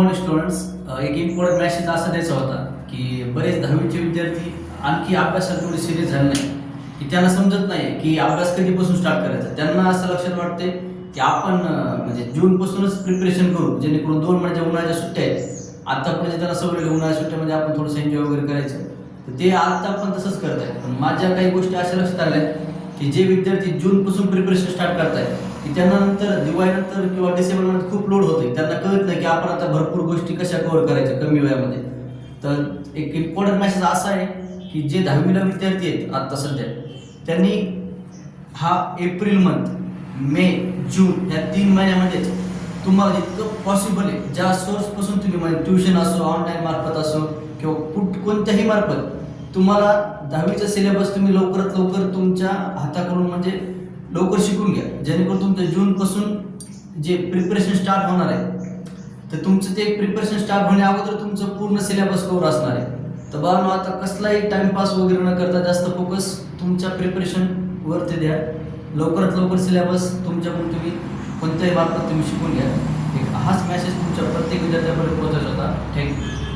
Morning students. एक important message असा द्यायचा होता की बरेच 10वीचे विद्यार्थी आणखी अभ्यासाला थोडे सिरियस झाले नाही, की त्यांना समजत नाही की अभ्यास कधीपासून स्टार्ट करायचा. त्यांना असं लक्षात वाटते की आपण म्हणजे जूनपासूनच प्रिपरेशन करू, जेणेकरून 2 महिन्याच्या उन्हाळ्याच्या सुट्ट्या आहेत. आत्तापर्यंत त्यांना सवय लागली उन्हाळ्याच्या सुट्ट्यामध्ये आपण थोडंसं एन्जॉय वगैरे करायचं, तर ते आता पण तसंच करत आहेत. पण माझ्या काही गोष्टी अशा लक्षात आल्या की जे विद्यार्थी जूनपासून प्रिपरेशन स्टार्ट करतायत की त्यांना नंतर दिवाळीनंतर किंवा डिसेंबरमध्ये खूप लोड होते. त्यांना कळत नाही की आपण आता भरपूर गोष्टी कशा कव्हर करायच्या कमी वेळामध्ये. तर एक इम्पॉर्टंट मेसेज असा आहे की जे 10वीला विद्यार्थी आहेत आत्ता सध्या, त्यांनी हा एप्रिल मंथ, मे, जून या 3 महिन्यामध्येच तुम्हाला जितकं पॉसिबल आहे ज्या सोर्सपासून तुम्ही म्हणजे ट्युशन असो, ऑनलाईन मार्फत असो किंवा कोणत्याही मार्फत तुम्हाला 10वीचा सिलेबस तुम्ही लवकरात लवकर तुमच्या हाताकडून म्हणजे लवकर शिकून घ्या, जेणेकरून तुमचं जूनपासून जे प्रिपरेशन स्टार्ट होणार आहे तर तुमचं ते प्रिपरेशन स्टार्ट होण्या अगोदर तुमचं पूर्ण सिलेबस कव्हर असणार आहे. तर बाळांनो, आता कसलाही टाइमपास वगैरे न करता जास्त फोकस तुमच्या प्रिपरेशनवरती द्या. लवकरात लवकर सिलेबस तुमच्याकडून तुम्ही कोणत्याही मार्फत तुम्ही शिकून घ्या. एक हाच मेसेज तुमच्या प्रत्येक विद्यार्थ्यापर्यंत पोहोचायचा होता. थँक्यू.